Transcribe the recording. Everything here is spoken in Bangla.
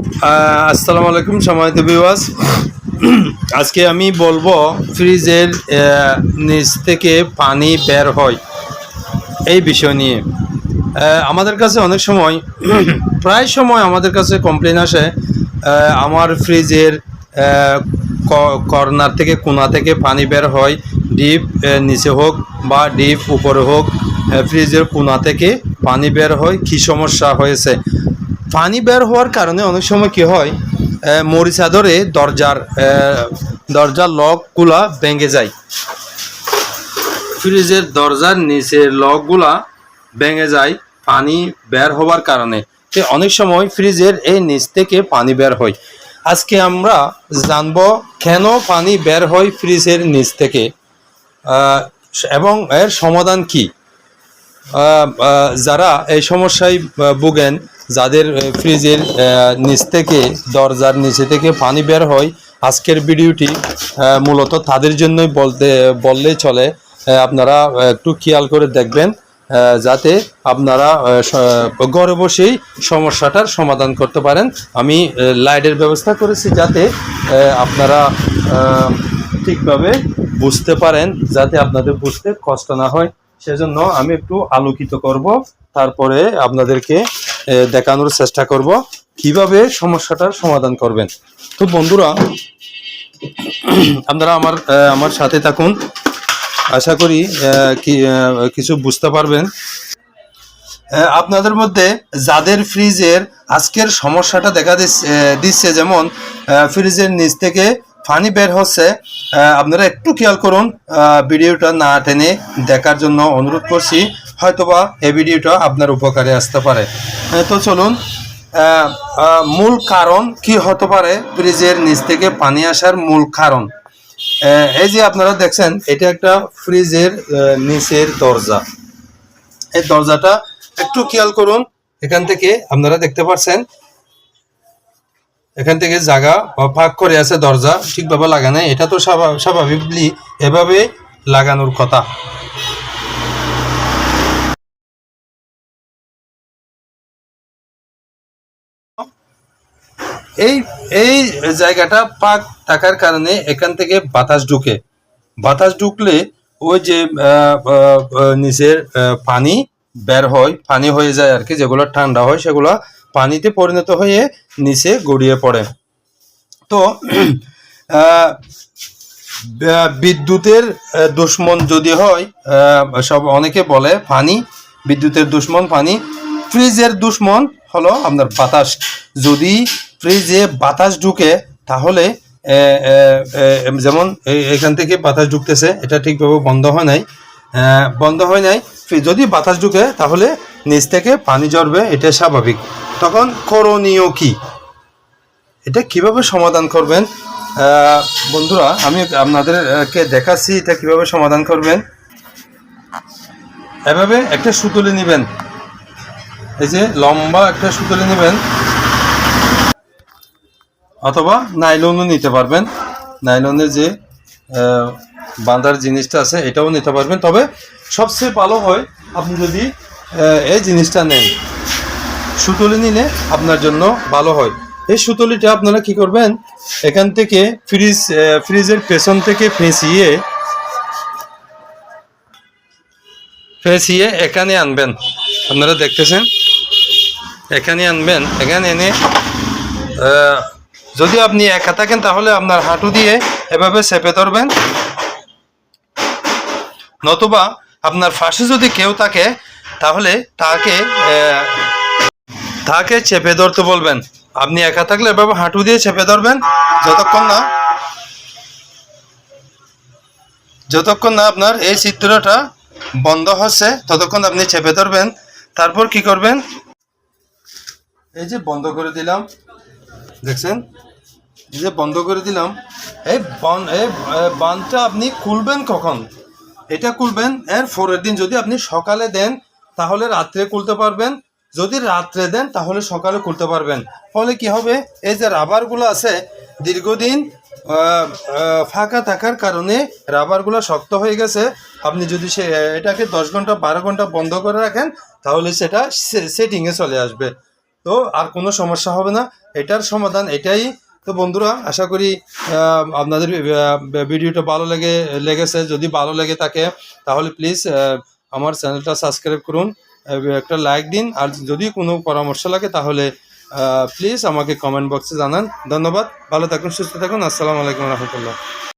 আসসালামু আলাইকুম সম্মানিত ভিউয়ার্স। আজকে আমি বলবো ফ্রিজের নিচ থেকে পানি বের হয় এই বিষয় নিয়ে। আমাদের কাছে অনেক সময় প্রায় সময় আমাদের কাছে কমপ্লেন আসে, আমার ফ্রিজের কর্নার থেকে কোণা থেকে পানি বের হয়, ডিপ নিচে হোক বা ডিপ উপরে হোক, ফ্রিজের কোণা থেকে পানি বের হয়, কী সমস্যা হয়েছে। পানি বের হওয়ার কারণে অনেক সময় কী হয়, মরিচা ধরে দরজার লকগুলা ভেঙে যায়। ফ্রিজের দরজার নিচের লকগুলা ভেঙে যায় পানি বের হওয়ার কারণে। তো অনেক সময় ফ্রিজের এই নিচ থেকে পানি বের হয়। আজকে আমরা জানবো কেন পানি বের হয় ফ্রিজের নিচ থেকে, এবং এর সমাধান কি। যারা এই সমস্যায় ভোগেন, যাদের ফ্রিজের নিচ থেকে দরজার নিচে থেকে পানি বের হয়, আজকের ভিডিওটি মূলত তাদের জন্যই বললেই চলে। আপনারা একটু খেয়াল করে দেখবেন, যাতে আপনারা ঘরে বসেই সমস্যাটার সমাধান করতে পারেন। আমি লাইটের ব্যবস্থা করেছি যাতে আপনারা ঠিকভাবে বুঝতে পারেন, যাতে আপনাদের বুঝতে কষ্ট না হয়। সেজন্য আমি একটু আলোকিত করব, তারপরে আপনাদেরকে দেখানোর চেষ্টা করব কিভাবে সমস্যাটার সমাধান করবেন। তো বন্ধুরা, আপনারা আমার সাথে থাকুন, আশা করি কিছু বুঝতে পারবেন। আপনাদের মধ্যে যাদের ফ্রিজের আজকের সমস্যাটা দেখা দিচ্ছে, যেমন ফ্রিজের নিচ থেকে পানি বের হচ্ছে, আপনারা একটু খেয়াল করুন, ভিডিওটা না টেনে দেখার জন্য অনুরোধ করছি। হয়তোবা এই ভিডিওটা আপনার উপকারে আসতে পারে। তো চলুন, মূল কারণ কি হতে পারে ফ্রিজের নিচ থেকে পানি আসার মূল কারণ। এই যে আপনারা দেখছেন, এটা একটা ফ্রিজের নিচের দরজা। এই দরজাটা একটু খেয়াল করুন, এখান থেকে আপনারা দেখতে পাচ্ছেন, এখান থেকে জায়গা ফাঁক করে আছে, দরজা ঠিকভাবে লাগানো। এটা তো স্বাভাবিকলি এভাবে লাগানোর কথা। এই জায়গাটা ফাঁক থাকার কারণে এখান থেকে বাতাস ঢুকলে ওই যে নিচের পানি বের হয়, পানি হয়ে যায় আর কি, যেগুলো ঠান্ডা হয় সেগুলো পানিতে পরিণত হয়ে নিচে গড়িয়ে পড়ে। তো বিদ্যুতের দুশ্মন যদি হয়, অনেকে বলে পানি বিদ্যুতের দুশ্মন পানি, ফ্রিজের দুশ্মন হলো আপনার বাতাস। যদি ফ্রিজে বাতাস ঢুকে, তাহলে যেমন এখান থেকে বাতাস ঢুকতেছে, এটা ঠিকভাবে বন্ধ হয় নাই। যদি বাতাস ঢুকে তাহলে নিচ থেকে পানি ঝরবে, এটা স্বাভাবিক। তখন করণীয় কি, এটা কিভাবে সমাধান করবেন বন্ধুরা, আমি আপনাদেরকে দেখাচ্ছি এটা কিভাবে সমাধান করবেন। এভাবে একটা সুতুলি নেবেন, এই যে লম্বা একটা সুতুলি নেবেন, অথবা নাইলনও নিতে পারবেন। নাইলনের যে বাঁধার জিনিসটা আছে এটাও নিতে পারবেন, তবে সবচেয়ে ভালো হয় আপনি যদি এই জিনিসটা নেন। সুতুলি নিলে আপনার জন্য ভালো হয়। এই সুতুলিটা আপনারা কি করবেন, এখান থেকে ফ্রিজের পেছন থেকে ফেঁসিয়ে এখানে আনবেন। আপনারা দেখতেছেন, এখানে আনবেন। এখানে এনে যদি আপনি একা থাকেন তাহলে আপনার হাঁটু দিয়ে এভাবে চেপে ধরবেন, নতুবা আপনার পাশে যদি কেউ থাকে তাহলে তাকে চেপে ধরতে বলবেন। আপনি একা থাকলে এভাবে হাঁটু দিয়ে চেপে ধরবেন, যতক্ষণ না আপনার এই চিত্রটা বন্ধ হচ্ছে ততক্ষণ আপনি চেপে ধরবেন। তারপর কি করবেন, এই যে বন্ধ করে দিলাম, দেখছেন, এই যে বন্ধ করে দিলাম। এই বাঁধটা আপনি খুলবেন কখন, এটা খুলবেন এর পরের দিন। যদি আপনি সকালে দেন তাহলে রাত্রে খুলতে পারবেন, যদি রাত্রে দেন তাহলে সকালে খুলতে পারবেন। ফলে কি হবে, এই যে রাবারগুলো আছে দীর্ঘদিন ফাঁকা থাকার কারণে রাবারগুলো শক্ত হয়ে গেছে। আপনি যদি এটাকে 10 ঘন্টা 12 ঘন্টা বন্ধ করে রাখেন তাহলে সেটা সেটিংয়ে চলে আসবে। তো আর কোনো সমস্যা হবে না, এটার সমাধান এটাই। তো বন্ধুরা, আশা করি আপনাদের ভিডিওটা ভালো লেগেছে। যদি ভালো লেগে থাকে তাহলে প্লিজ আমার চ্যানেলটা সাবস্ক্রাইব করুন, একটা লাইক দিন, আর যদি কোনো পরামর্শ লাগে তাহলে প্লিজ আমাকে কমেন্ট বক্সে জানান। ধন্যবাদ, ভালো থাকুন, সুস্থ থাকুন। আসসালামু আলাইকুম রহমতুল্লাহ।